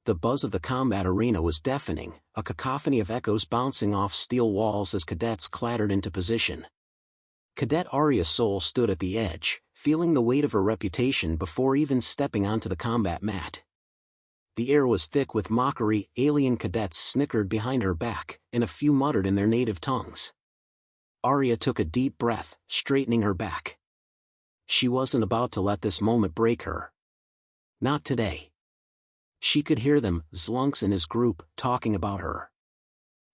The buzz of the combat arena was deafening, a cacophony of echoes bouncing off steel walls as cadets clattered into position. Cadet Aria Sol stood at the edge, feeling the weight of her reputation before even stepping onto the combat mat. The air was thick with mockery, alien cadets snickered behind her back, and a few muttered in their native tongues. Aria took a deep breath, straightening her back. She wasn't about to let this moment break her. Not today. She could hear them, Xlunks and his group, talking about her.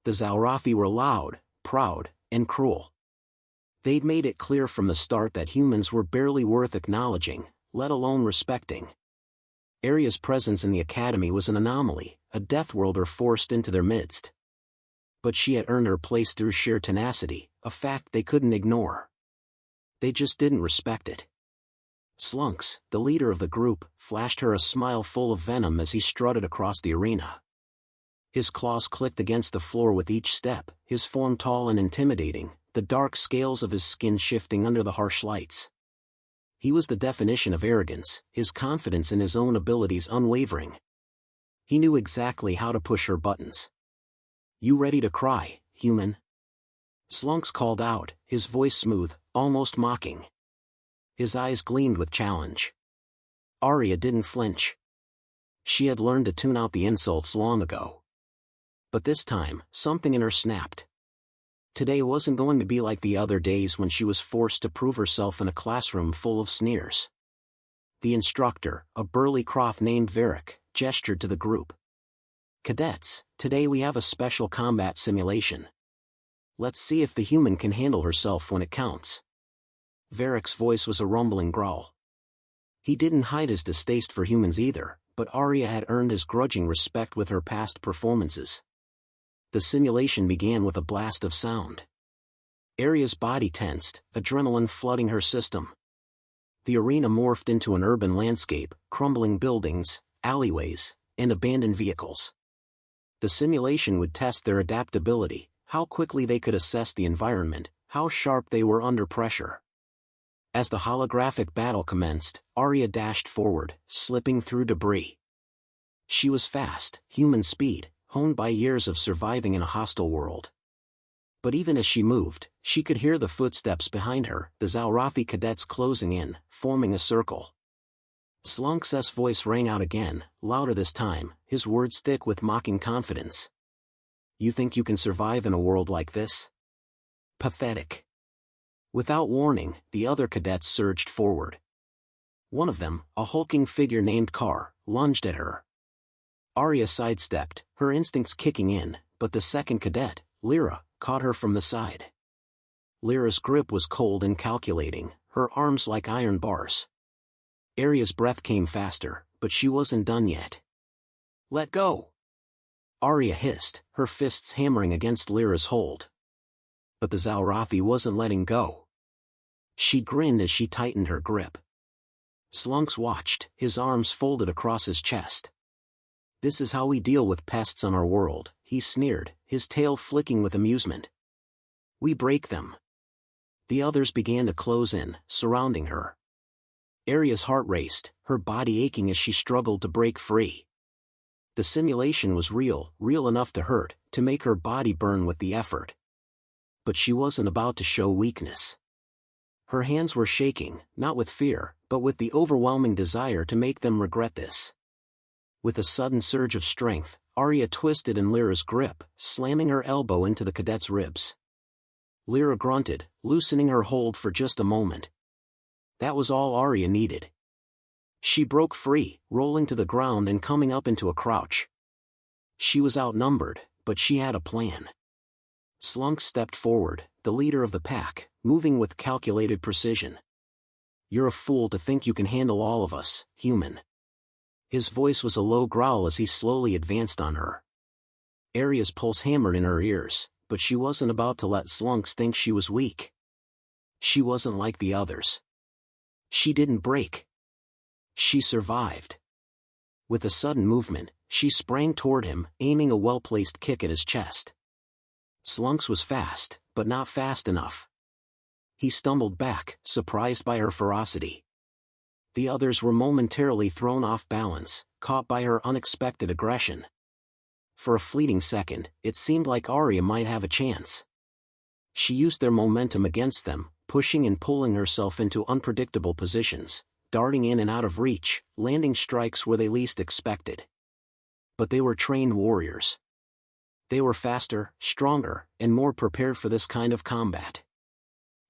The Xalrathi were loud, proud, and cruel. They'd made it clear from the start that humans were barely worth acknowledging, let alone respecting. Aria's presence in the academy was an anomaly, a Deathworlder forced into their midst. But she had earned her place through sheer tenacity, a fact they couldn't ignore. They just didn't respect it. Xlunks, the leader of the group, flashed her a smile full of venom as he strutted across the arena. His claws clicked against the floor with each step, his form tall and intimidating, the dark scales of his skin shifting under the harsh lights. He was the definition of arrogance, his confidence in his own abilities unwavering. He knew exactly how to push her buttons. "You ready to cry, human?" Xlunks called out, his voice smooth, almost mocking. His eyes gleamed with challenge. Aria didn't flinch. She had learned to tune out the insults long ago. But this time, something in her snapped. Today wasn't going to be like the other days when she was forced to prove herself in a classroom full of sneers. The instructor, a burly Croth named Varric, gestured to the group. "Cadets, today we have a special combat simulation. Let's see if the human can handle herself when it counts." Varric's voice was a rumbling growl. He didn't hide his distaste for humans either, but Aria had earned his grudging respect with her past performances. The simulation began with a blast of sound. Aria's body tensed, adrenaline flooding her system. The arena morphed into an urban landscape, crumbling buildings, alleyways, and abandoned vehicles. The simulation would test their adaptability, how quickly they could assess the environment, how sharp they were under pressure. As the holographic battle commenced, Aria dashed forward, slipping through debris. She was fast, human speed, honed by years of surviving in a hostile world. But even as she moved, she could hear the footsteps behind her, the Xalrathi cadets closing in, forming a circle. Xlunks' voice rang out again, louder this time, his words thick with mocking confidence. "You think you can survive in a world like this? Pathetic." Without warning, the other cadets surged forward. One of them, a hulking figure named Kar, lunged at her. Aria sidestepped, her instincts kicking in, but the second cadet, Lyra, caught her from the side. Lyra's grip was cold and calculating, her arms like iron bars. Aria's breath came faster, but she wasn't done yet. "Let go!" Aria hissed, her fists hammering against Lyra's hold. But the Xalrathi wasn't letting go. She grinned as she tightened her grip. Xlunks watched, his arms folded across his chest. "This is how we deal with pests on our world," he sneered, his tail flicking with amusement. "We break them." The others began to close in, surrounding her. Aria's heart raced, her body aching as she struggled to break free. The simulation was real, real enough to hurt, to make her body burn with the effort. But she wasn't about to show weakness. Her hands were shaking, not with fear, but with the overwhelming desire to make them regret this. With a sudden surge of strength, Aria twisted in Lyra's grip, slamming her elbow into the cadet's ribs. Lyra grunted, loosening her hold for just a moment. That was all Aria needed. She broke free, rolling to the ground and coming up into a crouch. She was outnumbered, but she had a plan. Xlunks stepped forward, the leader of the pack, moving with calculated precision. "You're a fool to think you can handle all of us, human." His voice was a low growl as he slowly advanced on her. Aria's pulse hammered in her ears, but she wasn't about to let Xlunks think she was weak. She wasn't like the others. She didn't break. She survived. With a sudden movement, she sprang toward him, aiming a well-placed kick at his chest. Xlunks was fast, but not fast enough. He stumbled back, surprised by her ferocity. The others were momentarily thrown off balance, caught by her unexpected aggression. For a fleeting second, it seemed like Aria might have a chance. She used their momentum against them, pushing and pulling herself into unpredictable positions, darting in and out of reach, landing strikes where they least expected. But they were trained warriors. They were faster, stronger, and more prepared for this kind of combat.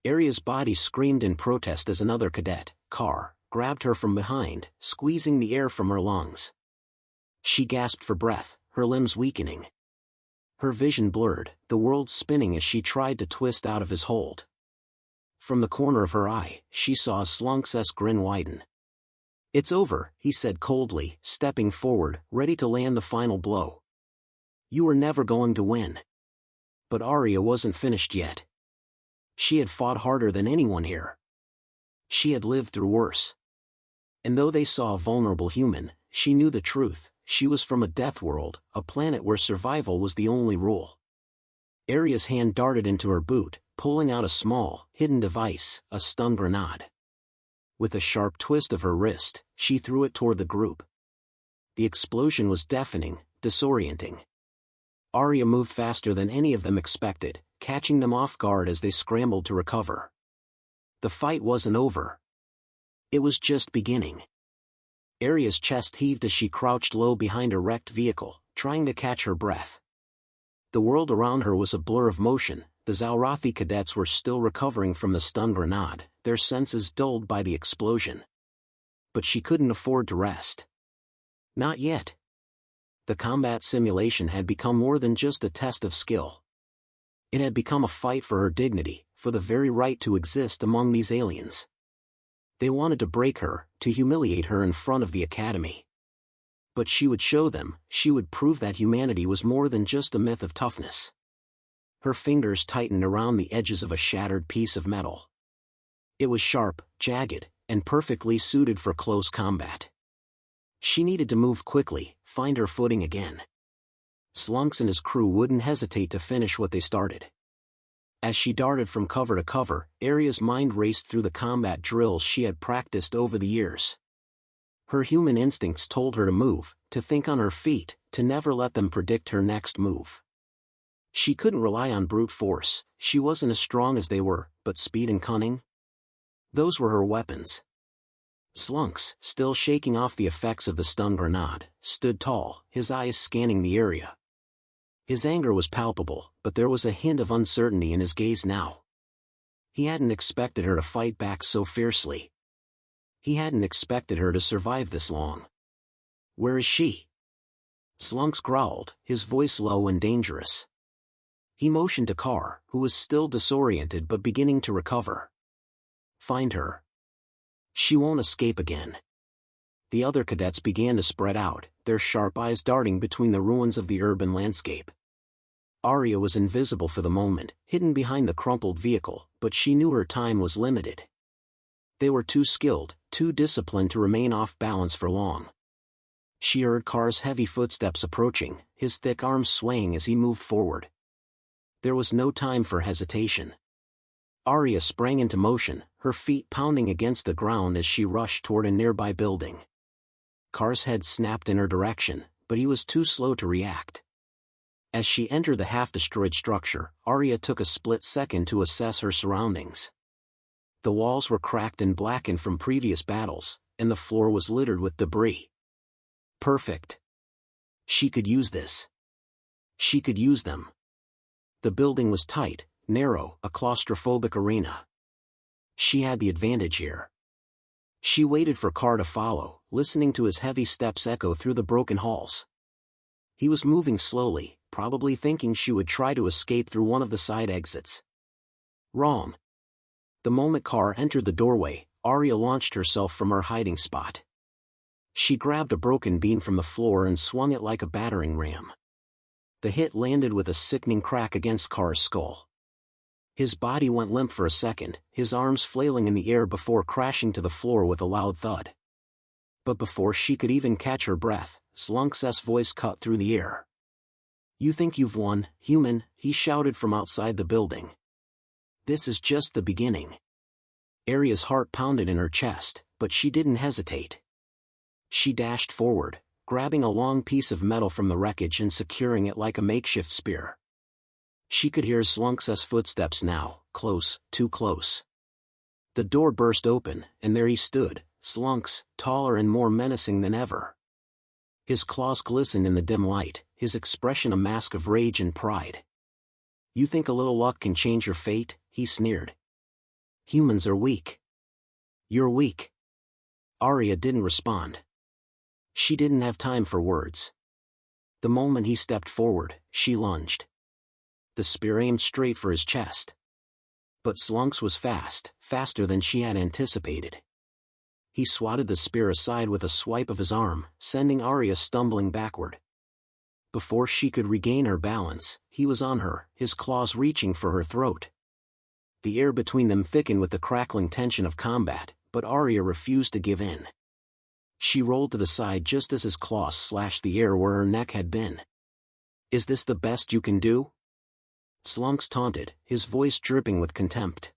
Aria's body screamed in protest as another cadet, Car, grabbed her from behind, squeezing the air from her lungs. She gasped for breath, her limbs weakening. Her vision blurred, the world spinning as she tried to twist out of his hold. From the corner of her eye, she saw Xalrath's grin widen. "It's over," he said coldly, stepping forward, ready to land the final blow. "You were never going to win." But Aria wasn't finished yet. She had fought harder than anyone here. She had lived through worse. And though they saw a vulnerable human, she knew the truth. She was from a death world, a planet where survival was the only rule. Aria's hand darted into her boot, pulling out a small, hidden device, a stun grenade. With a sharp twist of her wrist, she threw it toward the group. The explosion was deafening, disorienting. Aria moved faster than any of them expected, catching them off guard as they scrambled to recover. The fight wasn't over. It was just beginning. Aria's chest heaved as she crouched low behind a wrecked vehicle, trying to catch her breath. The world around her was a blur of motion. The Xalrathi cadets were still recovering from the stun grenade, their senses dulled by the explosion. But she couldn't afford to rest. Not yet. The combat simulation had become more than just a test of skill. It had become a fight for her dignity, for the very right to exist among these aliens. They wanted to break her, to humiliate her in front of the Academy. But she would show them, she would prove that humanity was more than just a myth of toughness. Her fingers tightened around the edges of a shattered piece of metal. It was sharp, jagged, and perfectly suited for close combat. She needed to move quickly, find her footing again. Xalrathi and his crew wouldn't hesitate to finish what they started. As she darted from cover to cover, Aria's mind raced through the combat drills she had practiced over the years. Her human instincts told her to move, to think on her feet, to never let them predict her next move. She couldn't rely on brute force, she wasn't as strong as they were, but speed and cunning? Those were her weapons. Xalrathi, still shaking off the effects of the stun grenade, stood tall, his eyes scanning the area. His anger was palpable, but there was a hint of uncertainty in his gaze now. He hadn't expected her to fight back so fiercely. He hadn't expected her to survive this long. "Where is she?" Xalrathi growled, his voice low and dangerous. He motioned to Car, who was still disoriented but beginning to recover. "Find her. She won't escape again." The other cadets began to spread out, their sharp eyes darting between the ruins of the urban landscape. Aria was invisible for the moment, hidden behind the crumpled vehicle, but she knew her time was limited. They were too skilled, too disciplined to remain off balance for long. She heard Car's heavy footsteps approaching, his thick arms swaying as he moved forward. There was no time for hesitation. Aria sprang into motion, her feet pounding against the ground as she rushed toward a nearby building. Car's head snapped in her direction, but he was too slow to react. As she entered the half-destroyed structure, Aria took a split second to assess her surroundings. The walls were cracked and blackened from previous battles, and the floor was littered with debris. Perfect. She could use this. She could use them. The building was tight, narrow, a claustrophobic arena. She had the advantage here. She waited for Car to follow, listening to his heavy steps echo through the broken halls. He was moving slowly, probably thinking she would try to escape through one of the side exits. Wrong. The moment Car entered the doorway, Aria launched herself from her hiding spot. She grabbed a broken beam from the floor and swung it like a battering ram. The hit landed with a sickening crack against Car's skull. His body went limp for a second, his arms flailing in the air before crashing to the floor with a loud thud. But before she could even catch her breath, Xalrath's voice cut through the air. "You think you've won, human?" he shouted from outside the building. "This is just the beginning." Aria's heart pounded in her chest, but she didn't hesitate. She dashed forward, grabbing a long piece of metal from the wreckage and securing it like a makeshift spear. She could hear Slunks' footsteps now, close, too close. The door burst open, and there he stood, Slunks, taller and more menacing than ever. His claws glistened in the dim light, his expression a mask of rage and pride. "You think a little luck can change your fate?" he sneered. "Humans are weak." "You're weak." Aria didn't respond. She didn't have time for words. The moment he stepped forward, she lunged. The spear aimed straight for his chest. But Slunks was fast, faster than she had anticipated. He swatted the spear aside with a swipe of his arm, sending Aria stumbling backward. Before she could regain her balance, he was on her, his claws reaching for her throat. The air between them thickened with the crackling tension of combat, but Aria refused to give in. She rolled to the side just as his claws slashed the air where her neck had been. "Is this the best you can do?" Slunks taunted, his voice dripping with contempt.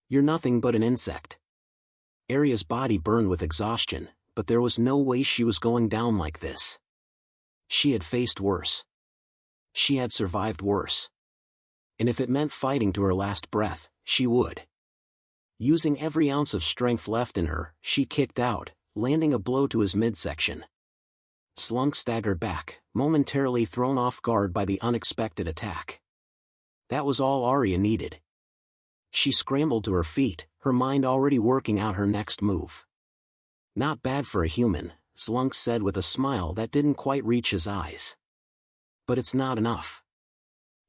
"You're nothing but an insect." Aria's body burned with exhaustion, but there was no way she was going down like this. She had faced worse. She had survived worse. And if it meant fighting to her last breath, she would. Using every ounce of strength left in her, she kicked out, landing a blow to his midsection. Slunk staggered back, momentarily thrown off guard by the unexpected attack. That was all Aria needed. She scrambled to her feet, her mind already working out her next move. "Not bad for a human," Slunk said with a smile that didn't quite reach his eyes. "But it's not enough."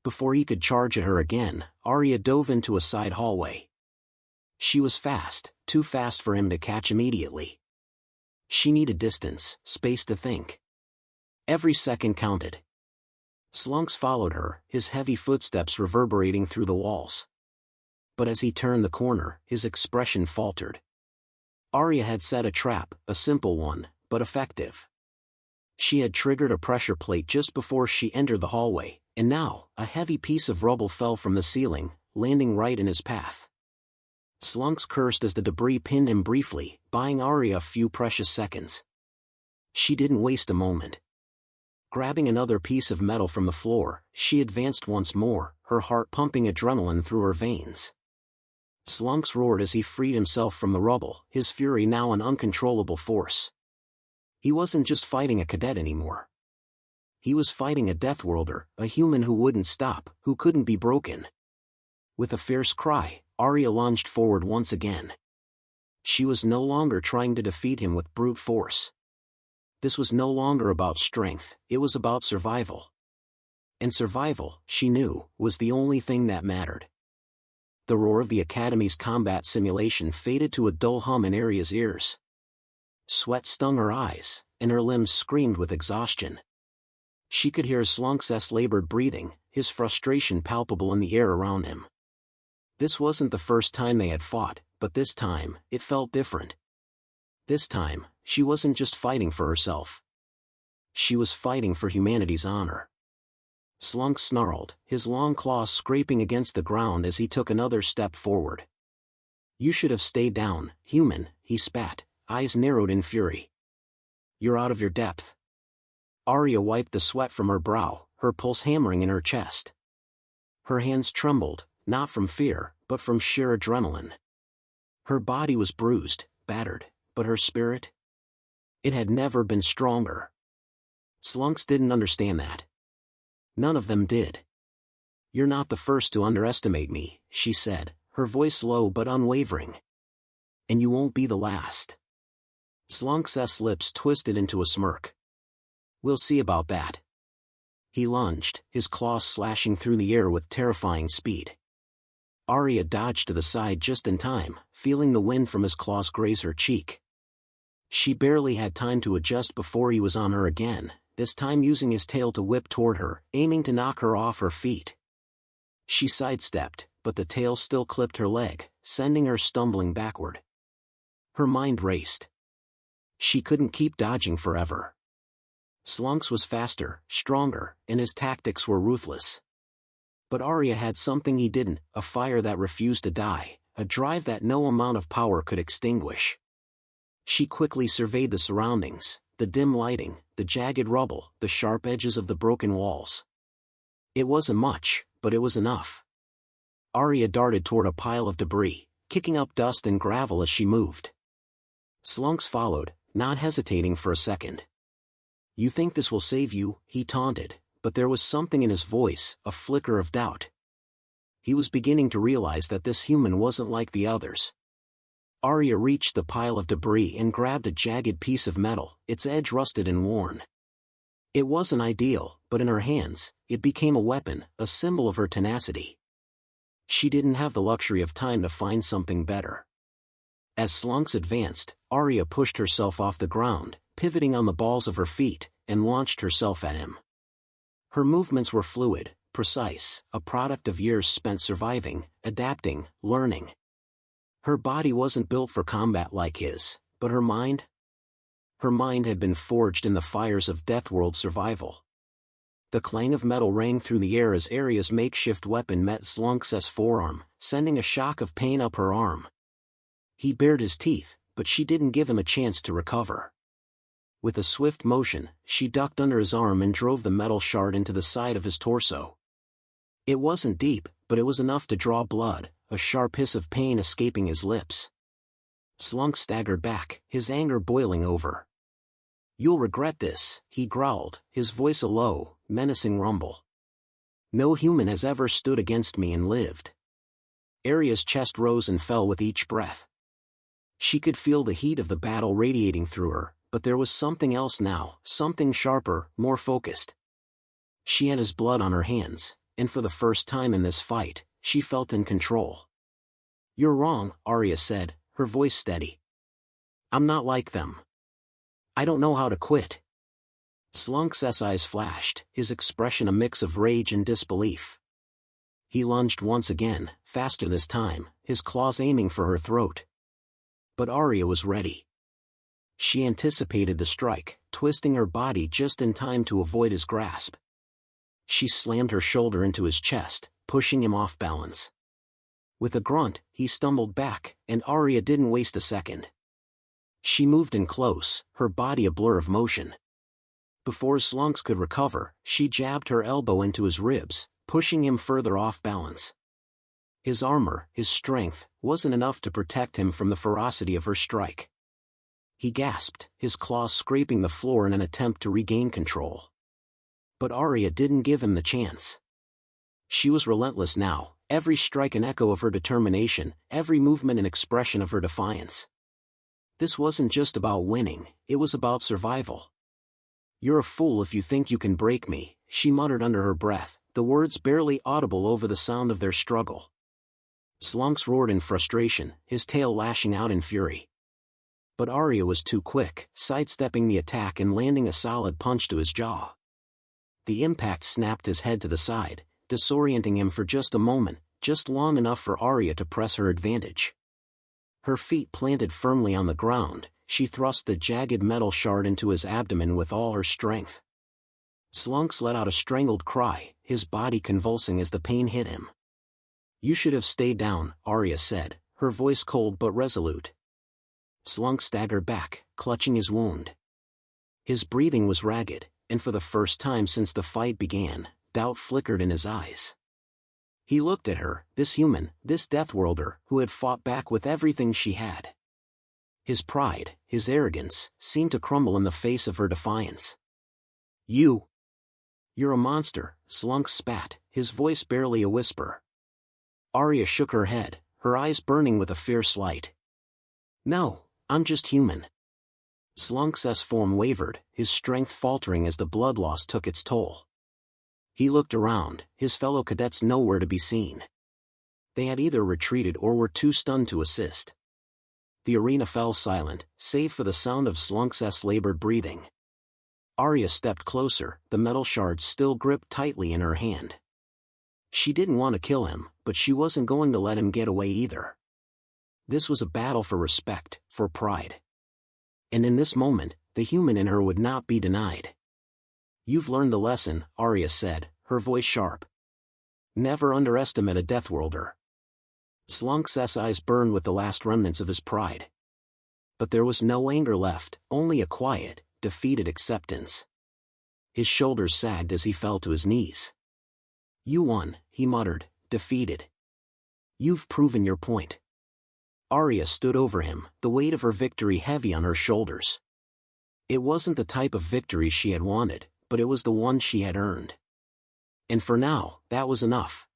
Before he could charge at her again, Aria dove into a side hallway. She was fast, too fast for him to catch immediately. She needed distance, space to think. Every second counted. Slunks followed her, his heavy footsteps reverberating through the walls. But as he turned the corner, his expression faltered. Aria had set a trap, a simple one, but effective. She had triggered a pressure plate just before she entered the hallway, and now, a heavy piece of rubble fell from the ceiling, landing right in his path. Slunks cursed as the debris pinned him briefly, buying Aria a few precious seconds. She didn't waste a moment. Grabbing another piece of metal from the floor, she advanced once more, her heart pumping adrenaline through her veins. Slunks roared as he freed himself from the rubble, his fury now an uncontrollable force. He wasn't just fighting a cadet anymore. He was fighting a Deathworlder, a human who wouldn't stop, who couldn't be broken. With a fierce cry, Aria lunged forward once again. She was no longer trying to defeat him with brute force. This was no longer about strength, it was about survival. And survival, she knew, was the only thing that mattered. The roar of the Academy's combat simulation faded to a dull hum in Aria's ears. Sweat stung her eyes, and her limbs screamed with exhaustion. She could hear Slunks' labored breathing, his frustration palpable in the air around him. This wasn't the first time they had fought, but this time, it felt different. This time, she wasn't just fighting for herself. She was fighting for humanity's honor. Slunk snarled, his long claws scraping against the ground as he took another step forward. "You should have stayed down, human," he spat, eyes narrowed in fury. "You're out of your depth." Aria wiped the sweat from her brow, her pulse hammering in her chest. Her hands trembled, not from fear, but from sheer adrenaline. Her body was bruised, battered, but her spirit? It had never been stronger. Slunks didn't understand that. None of them did. "You're not the first to underestimate me," she said, her voice low but unwavering. "And you won't be the last." Slunks' lips twisted into a smirk. "We'll see about that." He lunged, his claws slashing through the air with terrifying speed. Aria dodged to the side just in time, feeling the wind from his claws graze her cheek. She barely had time to adjust before he was on her again, this time using his tail to whip toward her, aiming to knock her off her feet. She sidestepped, but the tail still clipped her leg, sending her stumbling backward. Her mind raced. She couldn't keep dodging forever. Slunks was faster, stronger, and his tactics were ruthless. But Aria had something he didn't, a fire that refused to die, a drive that no amount of power could extinguish. She quickly surveyed the surroundings, the dim lighting, the jagged rubble, the sharp edges of the broken walls. It wasn't much, but it was enough. Aria darted toward a pile of debris, kicking up dust and gravel as she moved. Slunks followed, not hesitating for a second. "You think this will save you?" he taunted, but there was something in his voice, a flicker of doubt. He was beginning to realize that this human wasn't like the others. Aria reached the pile of debris and grabbed a jagged piece of metal, its edge rusted and worn. It wasn't ideal, but in her hands, it became a weapon, a symbol of her tenacity. She didn't have the luxury of time to find something better. As Slunks advanced, Aria pushed herself off the ground, pivoting on the balls of her feet, and launched herself at him. Her movements were fluid, precise, a product of years spent surviving, adapting, learning. Her body wasn't built for combat like his, but her mind? Her mind had been forged in the fires of Deathworld survival. The clang of metal rang through the air as Aria's makeshift weapon met Slunks' forearm, sending a shock of pain up her arm. He bared his teeth, but she didn't give him a chance to recover. With a swift motion, she ducked under his arm and drove the metal shard into the side of his torso. It wasn't deep, but it was enough to draw blood, a sharp hiss of pain escaping his lips. Slunk staggered back, his anger boiling over. "You'll regret this," he growled, his voice a low, menacing rumble. "No human has ever stood against me and lived." Aria's chest rose and fell with each breath. She could feel the heat of the battle radiating through her, but there was something else now, something sharper, more focused. She had his blood on her hands, and for the first time in this fight, she felt in control. "You're wrong," Aria said, her voice steady. "I'm not like them. I don't know how to quit." Slunks' eyes flashed, his expression a mix of rage and disbelief. He lunged once again, faster this time, his claws aiming for her throat. But Aria was ready. She anticipated the strike, twisting her body just in time to avoid his grasp. She slammed her shoulder into his chest, pushing him off balance. With a grunt, he stumbled back, and Aria didn't waste a second. She moved in close, her body a blur of motion. Before Slunks could recover, she jabbed her elbow into his ribs, pushing him further off balance. His armor, his strength, wasn't enough to protect him from the ferocity of her strike. He gasped, his claws scraping the floor in an attempt to regain control. But Aria didn't give him the chance. She was relentless now, every strike an echo of her determination, every movement an expression of her defiance. This wasn't just about winning, it was about survival. "You're a fool if you think you can break me," she muttered under her breath, the words barely audible over the sound of their struggle. Slunks roared in frustration, his tail lashing out in fury. But Aria was too quick, sidestepping the attack and landing a solid punch to his jaw. The impact snapped his head to the side, disorienting him for just a moment, just long enough for Aria to press her advantage. Her feet planted firmly on the ground, she thrust the jagged metal shard into his abdomen with all her strength. Slunks let out a strangled cry, his body convulsing as the pain hit him. "You should have stayed down," Aria said, her voice cold but resolute. Slunk staggered back, clutching his wound. His breathing was ragged, and for the first time since the fight began, doubt flickered in his eyes. He looked at her, this human, this Deathworlder, who had fought back with everything she had. His pride, his arrogance, seemed to crumble in the face of her defiance. You're a monster," Slunk spat, his voice barely a whisper. Aria shook her head, her eyes burning with a fierce light. "No, I'm just human." Slunks' form wavered, his strength faltering as the blood loss took its toll. He looked around, his fellow cadets nowhere to be seen. They had either retreated or were too stunned to assist. The arena fell silent, save for the sound of Slunks' labored breathing. Aria stepped closer, the metal shard still gripped tightly in her hand. She didn't want to kill him, but she wasn't going to let him get away either. This was a battle for respect, for pride. And in this moment, the human in her would not be denied. "You've learned the lesson," Aria said, her voice sharp. "Never underestimate a Deathworlder." Slunks' eyes burned with the last remnants of his pride. But there was no anger left, only a quiet, defeated acceptance. His shoulders sagged as he fell to his knees. "You won," he muttered, defeated. "You've proven your point." Aria stood over him, the weight of her victory heavy on her shoulders. It wasn't the type of victory she had wanted, but it was the one she had earned. And for now, that was enough.